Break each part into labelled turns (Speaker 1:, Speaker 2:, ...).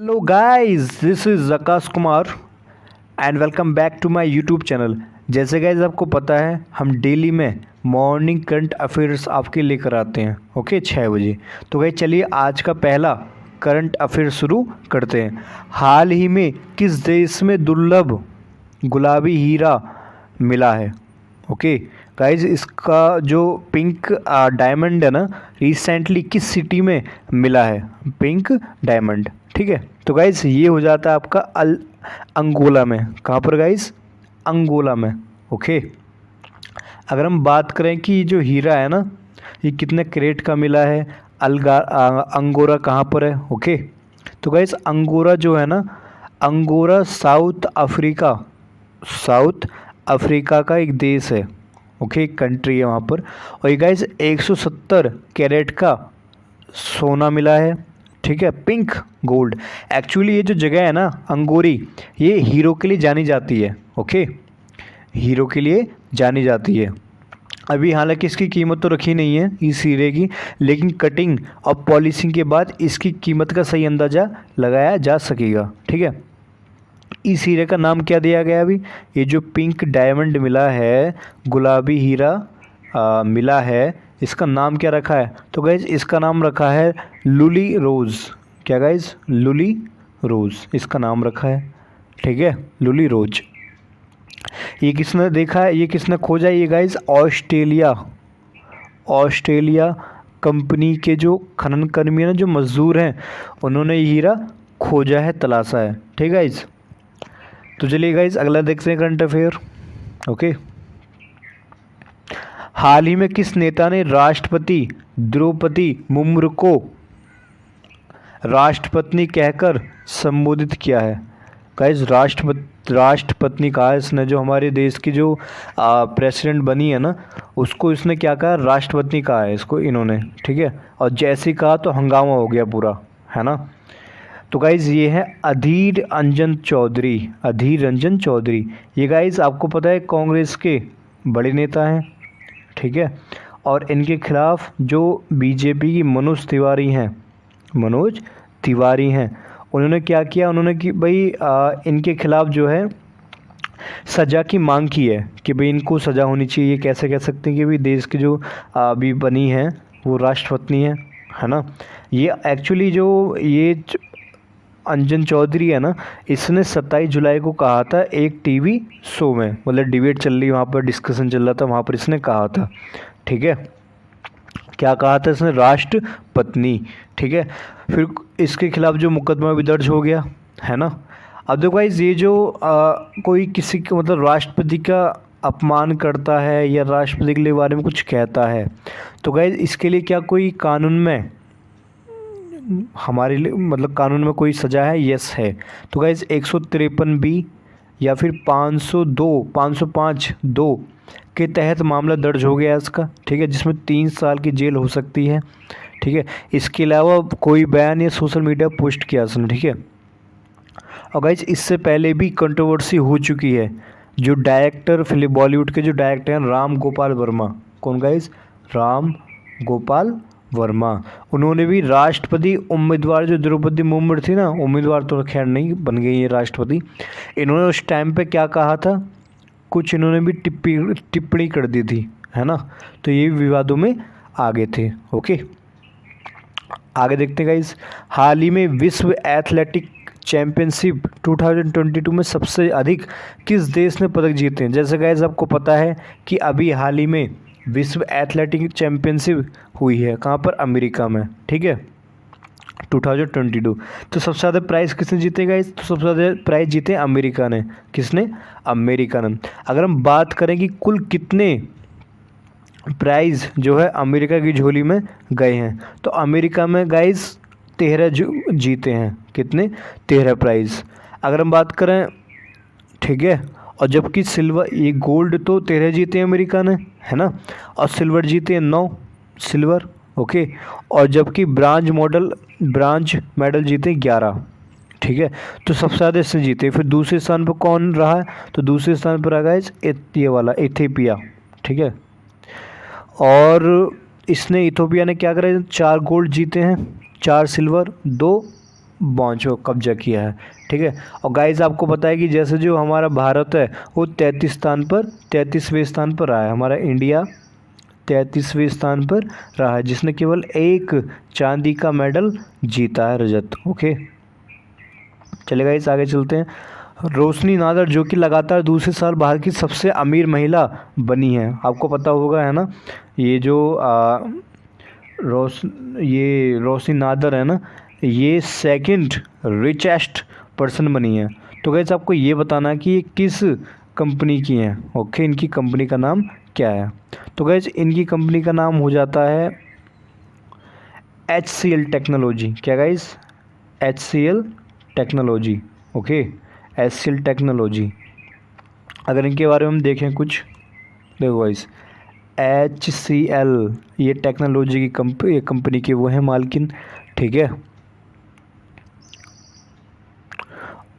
Speaker 1: Hello guys, this is Akash Kumar and welcome back to my YouTube channel. जैसे guys आपको पता है हम डेली में मॉर्निंग करंट अफेयर्स आपके लेकर आते हैं। ओके 6 बजे। तो गाइस चलिए आज का पहला करंट अफेयर शुरू करते हैं। हाल ही में किस देश में दुर्लभ गुलाबी हीरा मिला है? ओके गाइज, इसका जो पिंक डायमंड है ना, रिसेंटली किस सिटी में मिला है पिंक डायमंड? ठीक है, तो गाइज ये हो जाता है आपका अंगोला में। कहाँ पर गाइज? अंगोला में। ओके, अगर हम बात करें कि जो हीरा है ना, ये कितने कैरेट का मिला है, अंगोरा कहाँ पर है? ओके, तो गाइज अंगोरा जो है ना, अंगोरा साउथ अफ्रीका का एक देश है। ओके, एक कंट्री है वहाँ पर। और ये गाइज 170 कैरेट का सोना मिला है। ठीक है, पिंक गोल्ड। एक्चुअली ये जो जगह है ना अंगोरी, ये हीरो के लिए जानी जाती है। ओके, हीरो के लिए जानी जाती है। अभी हालांकि इसकी कीमत तो रखी नहीं है इस हीरे की, लेकिन कटिंग और पॉलिशिंग के बाद इसकी कीमत का सही अंदाज़ा लगाया जा सकेगा। ठीक है, इस हीरे का नाम क्या दिया गया? अभी ये जो पिंक डायमंड मिला है, गुलाबी हीरा मिला है, इसका नाम क्या रखा है? तो गाइज इसका नाम रखा है लुली रोज़। क्या गाइज? लुली रोज़ इसका नाम रखा है। ठीक है, लुली रोज। ये किसने देखा है, ये किसने खोजा है? ये गाइज ऑस्ट्रेलिया कंपनी के जो खनन कर्मी हैं ना, जो मज़दूर हैं, उन्होंने ये हीरा खोजा है, तलाशा है। ठीक है गाइज, तो चलिए गाइज अगला देखते हैं करंट अफेयर। ओके, हाल ही में किस नेता ने राष्ट्रपति द्रौपदी मुर्मू को राष्ट्रपत्नी कहकर संबोधित किया है? गाइज राष्ट्रपत्नी कहा है इसने। जो हमारे देश की जो प्रेसिडेंट बनी है ना, उसको इसने क्या कहा? राष्ट्रपत्नी कहा है इसको इन्होंने। ठीक है, और जैसे कहा तो हंगामा हो गया पूरा, है ना। तो गाइज़ ये है अधीर रंजन चौधरी। ये गाइज़ आपको पता है कांग्रेस के बड़े नेता हैं। ठीक है, और इनके खिलाफ जो बीजेपी की मनोज तिवारी हैं, उन्होंने क्या किया? उन्होंने कि भाई इनके खिलाफ जो है सज़ा की मांग की है कि भाई इनको सज़ा होनी चाहिए। ये कैसे कह सकते हैं कि भाई देश की जो अभी बनी है वो राष्ट्रपत्नी है ना। ये एक्चुअली जो ये अंजन चौधरी है ना, इसने 27 जुलाई को कहा था एक टीवी शो में, मतलब डिबेट चल रही, वहाँ पर डिस्कशन चल रहा था, वहाँ पर इसने कहा था। ठीक है, क्या कहा था इसने? राष्ट्रपत्नी। ठीक है, फिर इसके खिलाफ जो मुकदमा भी दर्ज हो गया, है ना। अदरवाइज़ ये जो कोई किसी का मतलब राष्ट्रपति का अपमान करता है या राष्ट्रपति के बारे में कुछ कहता है, तो गाइज इसके लिए क्या कोई कानून में हमारे लिए मतलब कानून में कोई सज़ा है? यस है। तो गाइज 153B या फिर 505(2) के तहत मामला दर्ज हो गया है इसका। ठीक है, जिसमें 3 साल की जेल हो सकती है। ठीक है, इसके अलावा कोई बयान या सोशल मीडिया पोस्ट किया उसने। ठीक है, और गाइज इससे पहले भी कंट्रोवर्सी हो चुकी है। जो डायरेक्टर फिल्म बॉलीवुड के जो डायरेक्टर हैं राम गोपाल वर्मा, कौन गाइज? राम गोपाल वर्मा, उन्होंने भी राष्ट्रपति उम्मीदवार जो द्रौपदी मुर्मू थी ना, उम्मीदवार तो खैर नहीं बन गई है राष्ट्रपति, इन्होंने उस टाइम पे क्या कहा था? कुछ इन्होंने भी टिप्पणी कर दी थी, है ना। तो ये विवादों में आगे थे। ओके, आगे देखते हैं गाइज। हाल ही में विश्व एथलेटिक चैम्पियनशिप 2022 में सबसे अधिक किस देश ने पदक जीते हैं? जैसे गाइज आपको पता है कि अभी हाल ही में विश्व एथलेटिक चैम्पियनशिप हुई है, कहाँ पर? अमेरिका में। ठीक है, 2022। तो सबसे ज़्यादा प्राइज़ किसने जीते गाइज? तो सबसे ज़्यादा प्राइज़ जीते अमेरिका ने। किसने? अमेरिका ने। अगर हम बात करें कि कुल कितने प्राइज़ जो है अमेरिका की झोली में गए हैं, तो अमेरिका में गाइज 13 जीते हैं। कितने? 13 प्राइज़। अगर हम बात करें, ठीक है, और जबकि सिल्वर, ये गोल्ड तो 13 जीते हैं अमेरिका ने, है ना, और सिल्वर जीते हैं 9 सिल्वर। ओके, और जबकि ब्रांज मेडल जीते 11। ठीक है, तो सबसे ज़्यादा इससे जीते। फिर दूसरे स्थान पर कौन रहा है? तो दूसरे स्थान पर आ गया ये वाला इथियोपिया। ठीक है, और इसने इथियोपिया ने क्या करा? 4 गोल्ड जीते हैं, 4 सिल्वर, 2 को कब्जा किया है, ठीक है। और गाइस आपको पता है कि जैसे जो हमारा भारत है वो 33वें स्थान पर रहा है, हमारा इंडिया 33वें स्थान पर रहा है, जिसने केवल एक चांदी का मेडल जीता है, रजत। ओके, चलेगा, इस आगे चलते हैं। रोशनी नादर जो कि लगातार दूसरे साल भारत की सबसे अमीर महिला बनी है, आपको पता होगा, है ना। ये जो ये रोशनी नादर है ना, ये सेकंड रिचेस्ट पर्सन बनी है। तो गाइस आपको ये बताना कि ये किस कंपनी की हैं। ओके, इनकी कंपनी का नाम क्या है। तो गाइस इनकी कंपनी का नाम हो जाता है HCL टेक्नोलॉजी। क्या guys, HCL technology. Okay, HCL technology. अगर इनके बारे में हम देखें कुछ, देखो गाइस, HCL ये टेक्नोलॉजी की कंपनी के वो हैं मालकिन, ठीक है।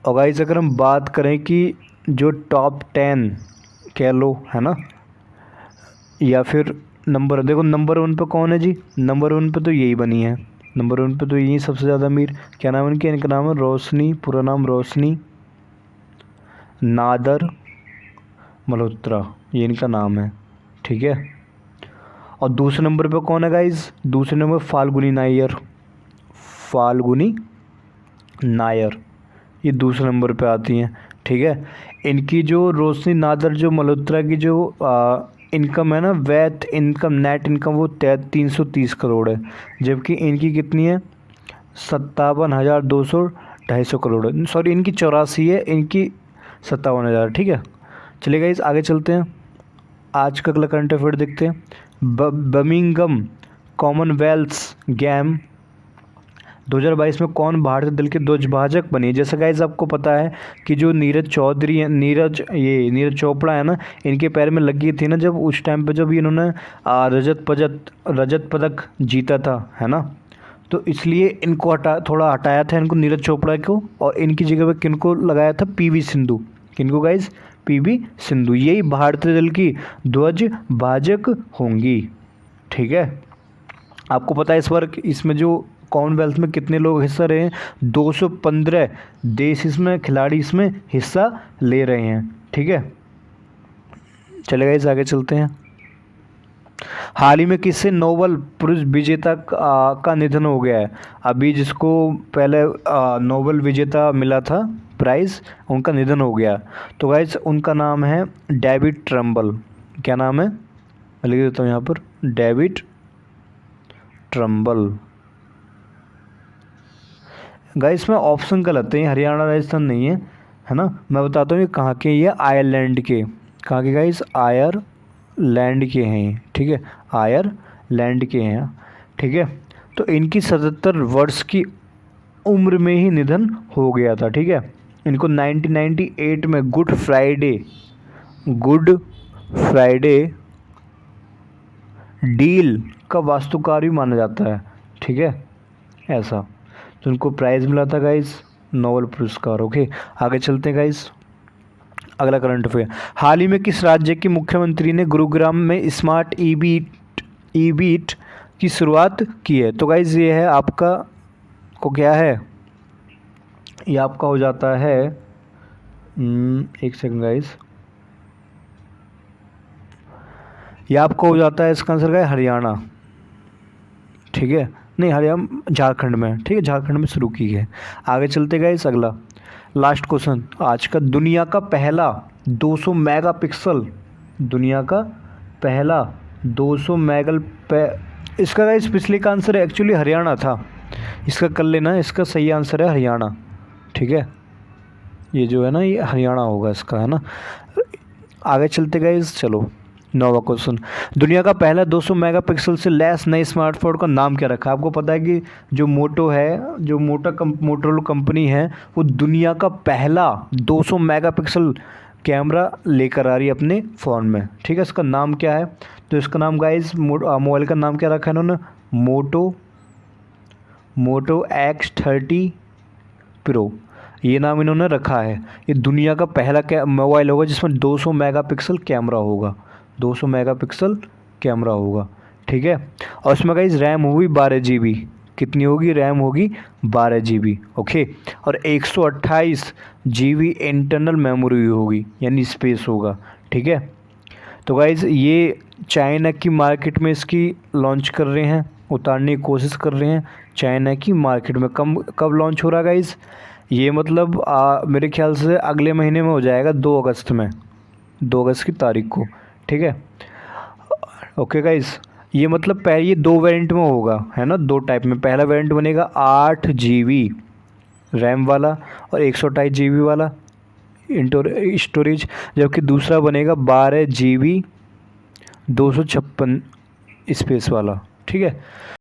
Speaker 1: और गाइस अगर हम बात करें कि जो टॉप 10 कह लो, है ना, या फिर नंबर, देखो नंबर 1 पे कौन है जी, नंबर 1 पे तो यही बनी है, नंबर 1 पे तो यही सबसे ज़्यादा अमीर। क्या नाम है इनके, इनका नाम है रोशनी, पूरा नाम रोशनी नादर मल्होत्रा, ये इनका नाम है, ठीक है। और दूसरे नंबर पे कौन है गाइस, दूसरे नंबर फाल्गुनी नायर, फाल्गुनी नायर, ये दूसरे नंबर पे आती हैं, ठीक है। इनकी जो रोशनी नादर जो मल्होत्रा की जो इनकम है ना, वैथ इनकम, नेट इनकम, वो 330 करोड़ है, जबकि इनकी कितनी है, 57,200 करोड़ है। सॉरी, इनकी 84 है, इनकी 57,000, ठीक है। चलिए गाइस आगे चलते हैं, आज का अगला करंट अफेयर देखते हैं। बर्मिंघम कॉमनवेल्थ गेम 2022 में कौन भारतीय दल के ध्वजभाजक बने। जैसे गाइस आपको पता है कि जो नीरज चौधरी है, नीरज चोपड़ा है ना, इनके पैर में लगी थी ना जब उस टाइम पे जब इन्होंने रजत पदक जीता था, है ना, तो इसलिए इनको थोड़ा हटाया था इनको, नीरज चोपड़ा को, और इनकी जगह पे किनको लगाया था, PV सिंधु। किनको गाइस, PV सिंधु, यही भारतीय दल की ध्वजभाजक होंगी, ठीक है। आपको पता है इस बार इसमें जो कॉमनवेल्थ में कितने लोग हिस्सा रहे हैं, 215 देश इसमें, खिलाड़ी इसमें हिस्सा ले रहे हैं, ठीक है। चलेगा, इस आगे चलते हैं। हाल ही में किससे नोबेल पुरस्कार विजेता का निधन हो गया है। अभी जिसको पहले नोबेल विजेता मिला था प्राइज़, उनका निधन हो गया। तो गाइस उनका नाम है डेविड ट्रम्बल। क्या नाम है, मैं लिख देता हूँ यहाँ पर, डेविड ट्रम्बल। गाइस में ऑप्शन गलत है, हरियाणा राजस्थान नहीं है, है ना। मैं बताता हूँ ये कहाँ के, ये आयरलैंड के, कहाँ के गाइस, आयरलैंड के हैं, ठीक है, आयरलैंड के हैं, ठीक है। तो इनकी 77 वर्ष की उम्र में ही निधन हो गया था, ठीक है। इनको 1998 में गुड फ्राइडे डील का वास्तुकार भी माना जाता है, ठीक है, ऐसा। तो उनको प्राइज़ मिला था गाइस, नोबेल पुरस्कार। ओके, आगे चलते हैं गाइस, अगला करंट अफेयर। हाल ही में किस राज्य के मुख्यमंत्री ने गुरुग्राम में स्मार्ट ई बीट की शुरुआत की है। तो गाइस ये है आपका, को क्या है, ये आपका हो जाता है, एक सेकंड गाइस, ये आपका हो जाता है, इसका आंसर का है हरियाणा, ठीक है, नहीं हरियाणा, झारखंड में, ठीक है, झारखंड में शुरू की है। आगे चलते गाइस, अगला लास्ट क्वेश्चन आज का, दुनिया का पहला 200 मेगापिक्सल, दुनिया का पहला 200 इसका गाइस पिछले का आंसर एक्चुअली हरियाणा था, इसका कर लेना, इसका सही आंसर है हरियाणा, ठीक है, ये जो है ना ये हरियाणा होगा इसका, है ना। आगे चलते गाइस, चलो 9वां क्वेश्चन, दुनिया का पहला 200 मेगापिक्सल से लैस नए स्मार्टफोन का नाम क्या रखा। आपको पता है कि जो मोटो है, जो मोटोरोला कंपनी है, वो दुनिया का पहला 200 मेगापिक्सल कैमरा लेकर आ रही है अपने फ़ोन में, ठीक है। इसका नाम क्या है, तो इसका नाम गाइस, मोबाइल का नाम क्या रखा है इन्होंने, मोटो X30 प्रो, ये नाम इन्होंने रखा है। ये दुनिया का पहला मोबाइल होगा जिसमें 200 मेगापिक्सल कैमरा होगा, 200 मेगापिक्सल कैमरा होगा, ठीक है। और इसमें गाइस रैम होगी 12 GB, कितनी होगी, रैम होगी 12 GB। ओके, और 128 GB इंटरनल मेमोरी होगी, यानी स्पेस होगा। ठीक है, तो गाइज़ ये चाइना की मार्केट में इसकी लॉन्च कर रहे हैं, उतारने की कोशिश कर रहे हैं चाइना की मार्केट में। कब लॉन्च हो रहा है गाइज़, ये मतलब मेरे ख्याल से अगले महीने में हो जाएगा, 2 अगस्त में, 2 अगस्त की तारीख को। ठीक है, ओके गाइज़, ये मतलब ये 2 वेरिएंट में होगा, है ना, 2 टाइप में। पहला वेरिएंट बनेगा 8 GB रैम वाला और 128 GB वाला स्टोरेज, जबकि दूसरा बनेगा 12 GB 256 स्पेस वाला। ठीक है,